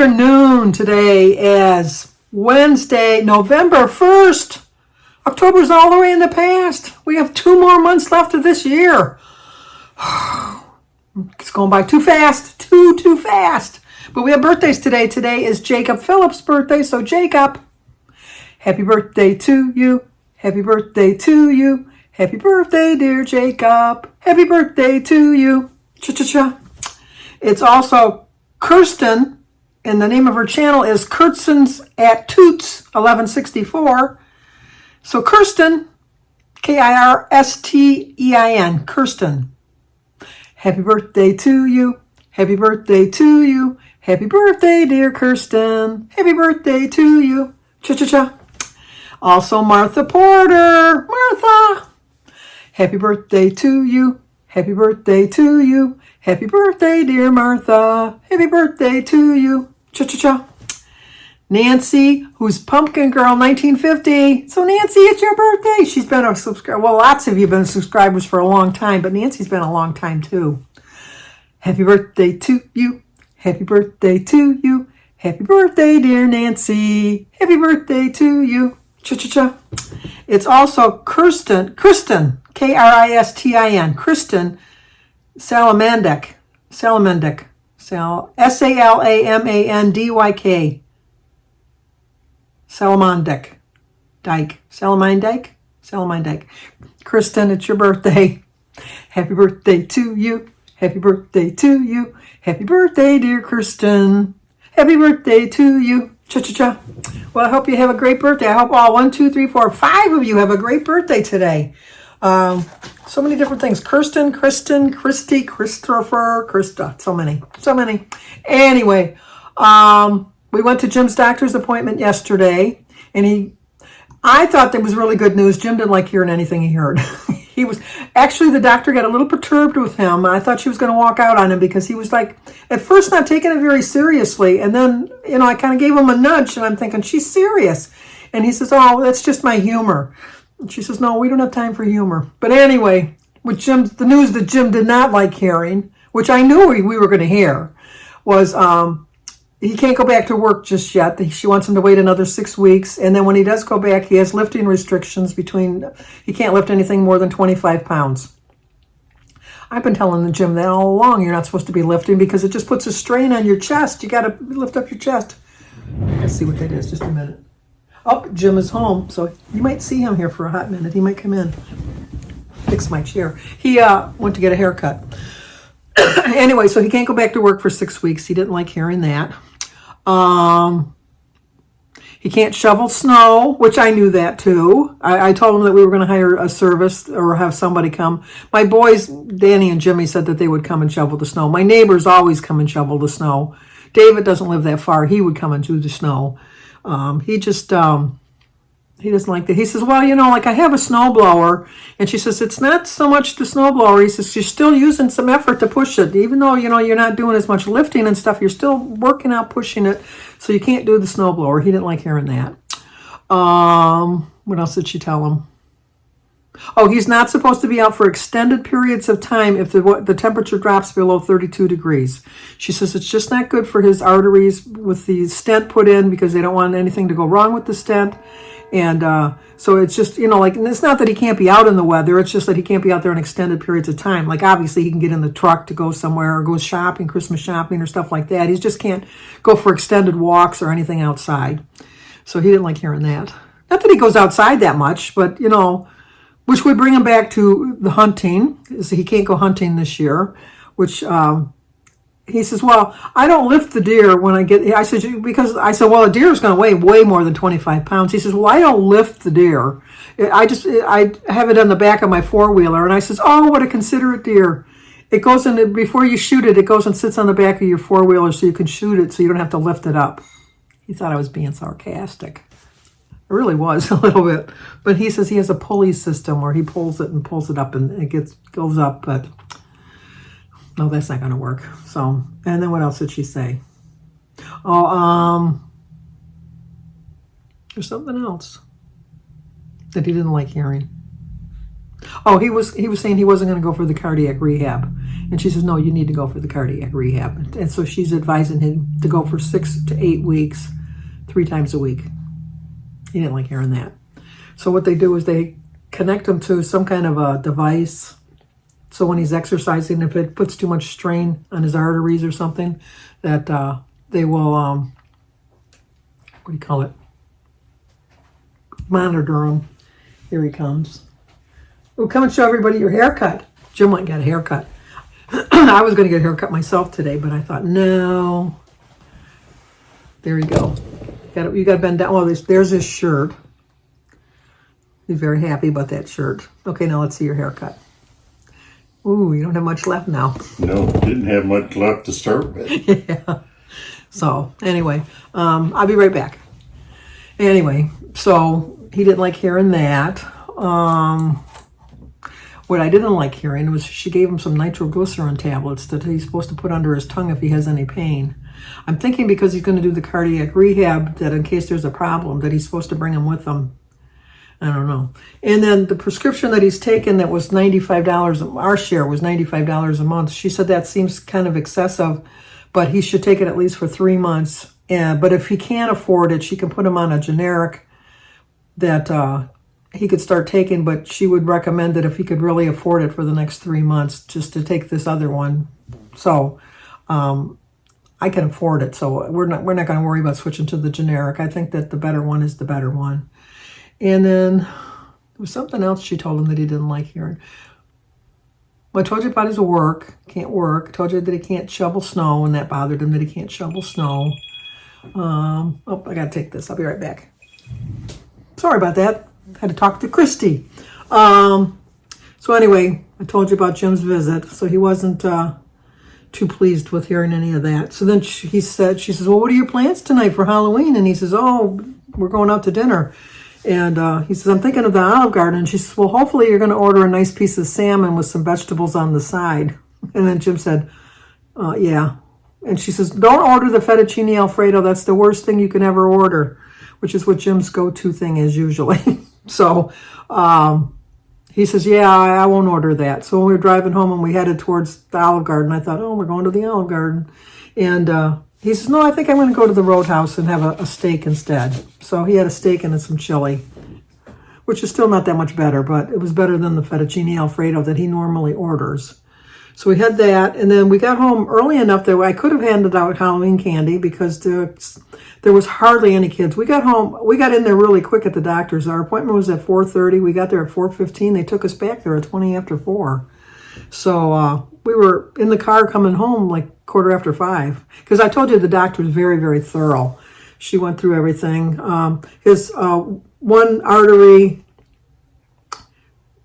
afternoon. Today is Wednesday, November 1st. October's all the way in the past. We have 2 more months left of this year. It's going by too fast. Too fast. But we have birthdays today. Today is Jacob Phillips' birthday. So Jacob, happy birthday to you. Happy birthday to you. Happy birthday, dear Jacob. Happy birthday to you. Cha-cha-cha. It's also Kirsten, and the name of her channel is Kirsten's at Toots 1164. So Kirsten, Kirstein, Kirsten. Happy birthday to you. Happy birthday to you. Happy birthday, dear Kirsten. Happy birthday to you. Cha-cha-cha. Also Martha Porter. Martha. Happy birthday to you. Happy birthday to you. Happy birthday, dear Martha. Happy birthday to you. Cha-cha-cha. Nancy, who's Pumpkin Girl 1950. So Nancy, it's your birthday. She's been a subscriber. Well, lots of you have been subscribers for a long time, but Nancy's been a long time too. Happy birthday to you. Happy birthday to you. Happy birthday, dear Nancy. Happy birthday to you. Cha-cha-cha. It's also Kirsten, Kristin, Kristin Salamandyk, Salamandyk, Salamandyk, Salamandyk, Salamandyk. Kristen, it's your birthday. Happy birthday to you. Happy birthday to you. Happy birthday, dear Kristen. Happy birthday to you. Cha-cha-cha. Well, I hope you have a great birthday. I hope all 1, 2, 3, 4, 5 of you have a great birthday today. So many different things. Kirsten, Kristen, Christy, Christopher, Krista. So many. Anyway, we went to Jim's doctor's appointment yesterday, and I thought that was really good news. Jim didn't like hearing anything he heard. The doctor got a little perturbed with him. I thought she was going to walk out on him because he was like, at first not taking it very seriously. And then, I kind of gave him a nudge, and I'm thinking, she's serious. And he says, oh, that's just my humor. And she says, no, we don't have time for humor. But anyway, the news that Jim did not like hearing, which I knew we were going to hear, was he can't go back to work just yet. She wants him to wait another 6 weeks. And then when he does go back, he has lifting restrictions he can't lift anything more than 25 pounds. I've been telling the Jim that all along. You're not supposed to be lifting because it just puts a strain on your chest. You got to lift up your chest. Let's see what that is. Just a minute. Oh, Jim is home, so you might see him here for a hot minute. He might come in. Fix my chair. He went to get a haircut. Anyway, so he can't go back to work for 6 weeks. He didn't like hearing that. He can't shovel snow, which I knew that too. I told him that we were going to hire a service or have somebody come. My boys, Danny and Jimmy, said that they would come and shovel the snow. My neighbors always come and shovel the snow. David doesn't live that far. He would come and do the snow. He doesn't like that. He says, well, I have a snowblower. And she says, it's not so much the snowblower. He says, you're still using some effort to push it. Even though, you're not doing as much lifting and stuff, you're still working out, pushing it. So you can't do the snowblower. He didn't like hearing that. What else did she tell him? Oh, he's not supposed to be out for extended periods of time if the temperature drops below 32 degrees. She says it's just not good for his arteries with the stent put in because they don't want anything to go wrong with the stent. And so it's just, and it's not that he can't be out in the weather. It's just that he can't be out there in extended periods of time. Like, obviously, he can get in the truck to go somewhere or go shopping, Christmas shopping or stuff like that. He just can't go for extended walks or anything outside. So he didn't like hearing that. Not that he goes outside that much, but, which would bring him back to the hunting. So he can't go hunting this year, which he says, well, I don't lift the deer when I said, well, a deer is going to weigh way more than 25 pounds. He says, well, I don't lift the deer. I have it on the back of my four-wheeler. And I says, oh, what a considerate deer. It goes in, before you shoot it, it goes and sits on the back of your four-wheeler so you can shoot it so you don't have to lift it up. He thought I was being sarcastic. It really was a little bit. But he says he has a pulley system where he pulls it up and it goes up, but no, that's not going to work. So, and then what else did she say? Oh, there's something else that he didn't like hearing. Oh, he was saying he wasn't going to go for the cardiac rehab. And she says, no, you need to go for the cardiac rehab. And so she's advising him to go for 6 to 8 weeks, 3 times a week. He didn't like hearing that. So what they do is they connect him to some kind of a device. So when he's exercising, if it puts too much strain on his arteries or something, that they will, what do you call it? Monitor him. Here he comes. Oh, come and show everybody your haircut. Jim went and got a haircut. I was going to get a haircut myself today, but I thought, no. There you go. You got to bend down. Oh, there's his shirt. He's very happy about that shirt. Okay, now let's see your haircut. Ooh, you don't have much left now. No, didn't have much left to start with. Yeah. So, anyway, I'll be right back. Anyway, so he didn't like hearing that. What I didn't like hearing was she gave him some nitroglycerin tablets that he's supposed to put under his tongue if he has any pain. I'm thinking because he's going to do the cardiac rehab that in case there's a problem that he's supposed to bring him with him. I don't know. And then the prescription that he's taken that was $95, our share was $95 a month. She said that seems kind of excessive, but he should take it at least for 3 months. But if he can't afford it, she can put him on a generic that he could start taking, but she would recommend that if he could really afford it for the next 3 months, just to take this other one. So I can afford it, so we're not going to worry about switching to the generic. I think that the better one is the better one. And then there was something else she told him that he didn't like hearing. Well, I told you about his work. Can't work. I told you that he can't shovel snow, and that bothered him that he can't shovel snow. Oh, I got to take this. I'll be right back. Sorry about that. Had to talk to Christy. So anyway, I told you about Jim's visit. So he wasn't too pleased with hearing any of that. So then she says, well, what are your plans tonight for Halloween? And he says, oh, we're going out to dinner. And he says, I'm thinking of the Olive Garden. And she says, well, hopefully you're going to order a nice piece of salmon with some vegetables on the side. And then Jim said, yeah. And she says, don't order the fettuccine Alfredo. That's the worst thing you can ever order, which is what Jim's go-to thing is usually. So he says, yeah, I won't order that. So when we were driving home and we headed towards the Olive Garden, I thought, oh, we're going to the Olive Garden. And he says, no, I think I'm going to go to the Roadhouse and have a steak instead. So he had a steak and some chili, which is still not that much better, but it was better than the fettuccine Alfredo that he normally orders. So we had that, and then we got home early enough that I could have handed out Halloween candy because there was hardly any kids. We got in there really quick at the doctor's. Our appointment was at 4:30. We got there at 4:15. They took us back there at 20 after 4. So we were in the car coming home like 5:15 because I told you the doctor was very, very thorough. She went through everything. His one artery,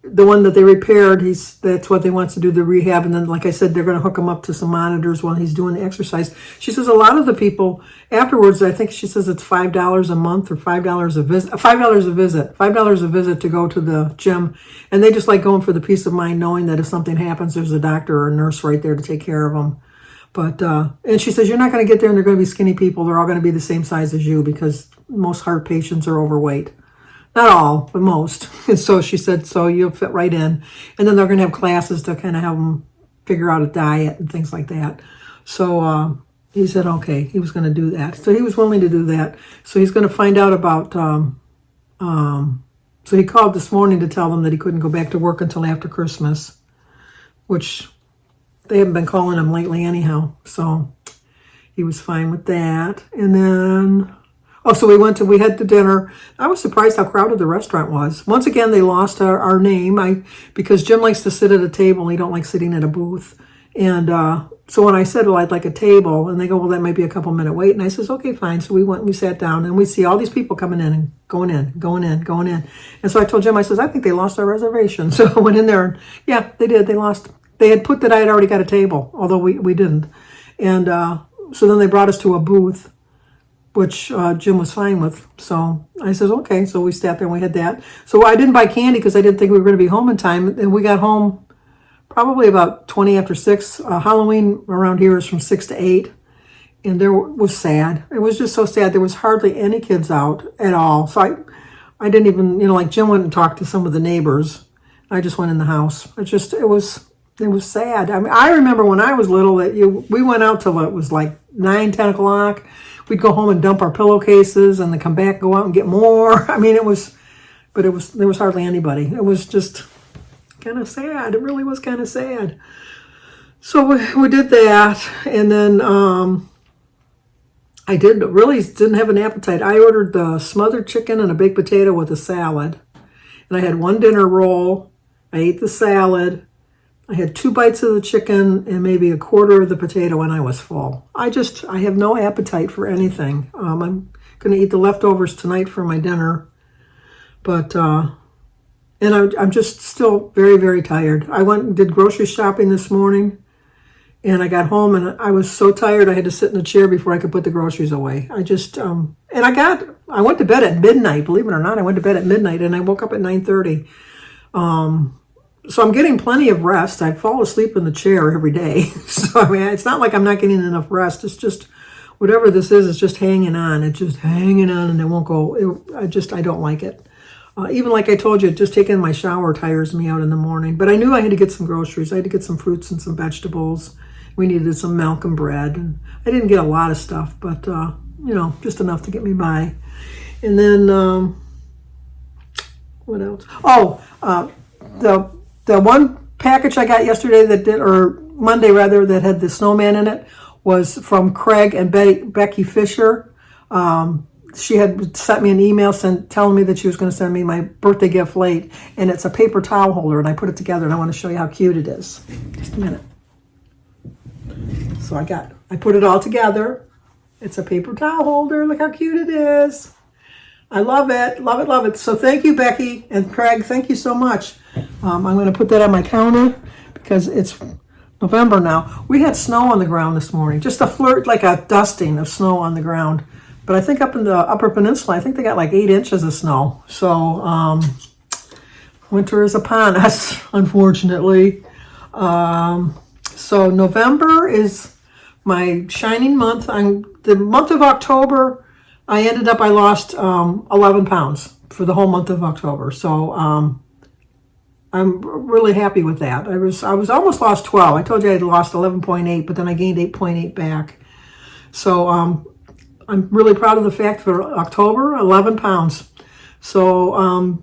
the one that they repaired, that's what they want to do, the rehab. And then, like I said, they're going to hook him up to some monitors while he's doing the exercise. She says a lot of the people afterwards, I think she says it's $5 a month or $5 a visit, $5 a visit to go to the gym. And they just like going for the peace of mind knowing that if something happens, there's a doctor or a nurse right there to take care of them. But, and she says, you're not going to get there and they're going to be skinny people. They're all going to be the same size as you because most heart patients are overweight. Not all, but most. And so she said, so you'll fit right in. And then they're going to have classes to kind of help them figure out a diet and things like that. So he said, okay, he was going to do that. So he was willing to do that. So he's going to find out about, so he called this morning to tell them that he couldn't go back to work until after Christmas, which they haven't been calling him lately anyhow. So he was fine with that. And then... oh, so we had to dinner. I was surprised how crowded the restaurant was. Once again, they lost our name because Jim likes to sit at a table. He don't like sitting at a booth. And so when I said, well, I'd like a table, and they go, well, that might be a couple-minute wait. And I says, okay, fine. So we sat down, and we see all these people coming in and going in. And so I told Jim, I says, I think they lost our reservation. So I went in there, and yeah, they did. They had put that I had already got a table, although we didn't. And so then they brought us to a booth, which Jim was fine with. So I says, okay. So we sat there and we had that. So I didn't buy candy because I didn't think we were going to be home in time. And we got home probably about 20 after 6. Halloween around here is from 6 to 8. And there was sad. It was just so sad. There was hardly any kids out at all. So I didn't even, like Jim went and talked to some of the neighbors. I just went in the house. It was It was sad. I mean, I remember when I was little that we went out till it was like 9, 10 o'clock. We'd go home and dump our pillowcases and then come back, go out and get more. I mean, there was hardly anybody. It was just kind of sad. It really was kind of sad. So we did that, and then I didn't have an appetite. I ordered the smothered chicken and a baked potato with a salad, and I had one dinner roll. I ate the salad. I had 2 bites of the chicken and maybe a quarter of the potato, and I was full. I have no appetite for anything. I'm going to eat the leftovers tonight for my dinner, but and I'm just still very, very tired. I went and did grocery shopping this morning, and I got home and I was so tired I had to sit in a chair before I could put the groceries away. I just and I went to bed at midnight. Believe it or not, I went to bed at midnight and I woke up at 9:30. So I'm getting plenty of rest. I fall asleep in the chair every day. So, I mean, it's not like I'm not getting enough rest. It's just, whatever this is, it's just hanging on. It's just hanging on and it won't go. I don't like it. Even like I told you, just taking my shower tires me out in the morning. But I knew I had to get some groceries. I had to get some fruits and some vegetables. We needed some milk and bread. And I didn't get a lot of stuff, but, just enough to get me by. And then, what else? Oh, the one package I got yesterday or Monday rather, that had the snowman in it was from Craig and Becky Fisher. She had sent me an email telling me that she was going to send me my birthday gift late, and it's a paper towel holder, and I put it together, and I want to show you how cute it is. Just a minute. So I put it all together. It's a paper towel holder. Look how cute it is. I love it, love it, love it. So thank you, Becky and Craig. Thank you so much. I'm going to put that on my counter because it's November now. We had snow on the ground this morning, just a flirt, like a dusting of snow on the ground. But I think up in the Upper Peninsula, I think they got like 8 inches of snow. So winter is upon us, unfortunately. So November is my shining month. The month of October, I lost 11 pounds for the whole month of October. So I'm really happy with that. I was almost lost 12. I told you I had lost 11.8, but then I gained 8.8 back. So I'm really proud of the fact for October, 11 pounds. So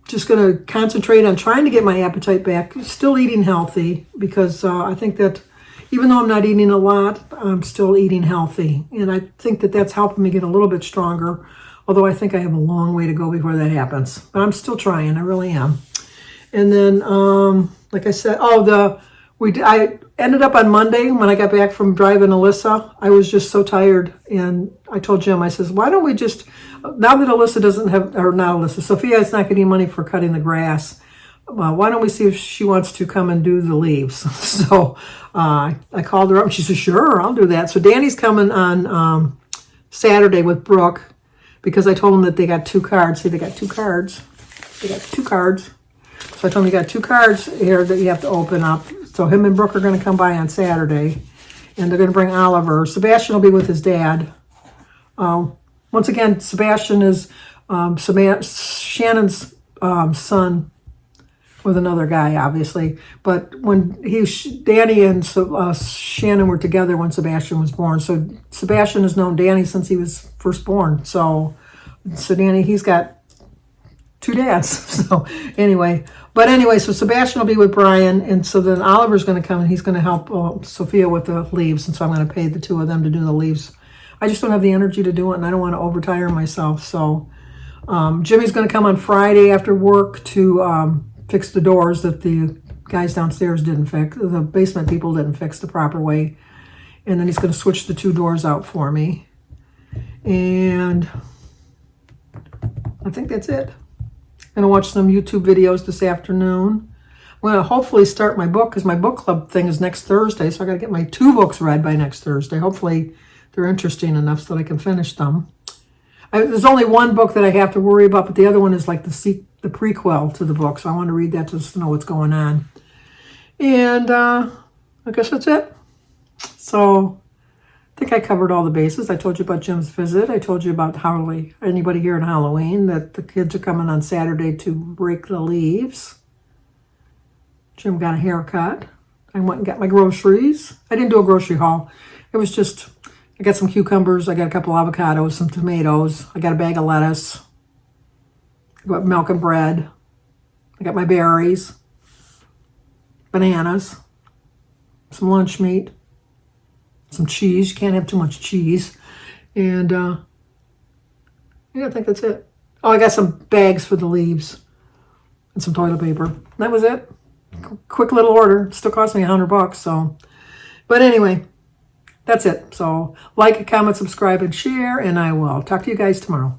just going to concentrate on trying to get my appetite back, still eating healthy, because I think that even though I'm not eating a lot, I'm still eating healthy. And I think that that's helping me get a little bit stronger, although I think I have a long way to go before that happens. But I'm still trying. I really am. And then, like I said, I ended up on Monday when I got back from driving Alyssa. I was just so tired. And I told Jim, I says, why don't we just, now that Alyssa doesn't have, or not Alyssa, Sophia is not getting money for cutting the grass. Well, why don't we see if she wants to come and do the leaves? So I called her up and she said, sure, I'll do that. So Danny's coming on Saturday with Brooke because I told them that they got 2 cards. See, they got 2 cards. They got 2 cards. So I told them you got 2 cards here that you have to open up. So him and Brooke are going to come by on Saturday, and they're going to bring Oliver. Sebastian will be with his dad. Once again, Sebastian is Shannon's son with another guy, obviously. But when Danny and Shannon were together when Sebastian was born. So Sebastian has known Danny since he was first born. So Danny, he's got 2 dads. So anyway, so Sebastian will be with Brian, and so then Oliver's going to come and he's going to help Sophia with the leaves, and so I'm going to pay the 2 of them to do the leaves. I just don't have the energy to do it, and I don't want to overtire myself. So Jimmy's going to come on Friday after work to fix the doors that the guys downstairs didn't fix, the basement people didn't fix the proper way, and then he's going to switch the 2 doors out for me, and I think that's it. I'm going to watch some YouTube videos this afternoon. I'm going to hopefully start my book because my book club thing is next Thursday. So I got to get my 2 books read by next Thursday. Hopefully they're interesting enough so that I can finish them. There's only one book that I have to worry about, but the other one is like the prequel to the book. So I want to read that just to know what's going on. And I guess that's it. So I think I covered all the bases. I told you about Jim's visit. I told you about anybody here on Halloween, that the kids are coming on Saturday to rake the leaves. Jim got a haircut. I went and got my groceries. I didn't do a grocery haul. It was just, I got some cucumbers. I got a couple avocados, some tomatoes. I got a bag of lettuce. I got milk and bread. I got my berries, bananas, some lunch meat, some cheese. You can't have too much cheese. And yeah, I think that's it. Oh, I got some bags for the leaves and some toilet paper. That was it. Quick little order. Still cost me $100, so. But anyway, that's it. So like, comment, subscribe, and share, and I will talk to you guys tomorrow.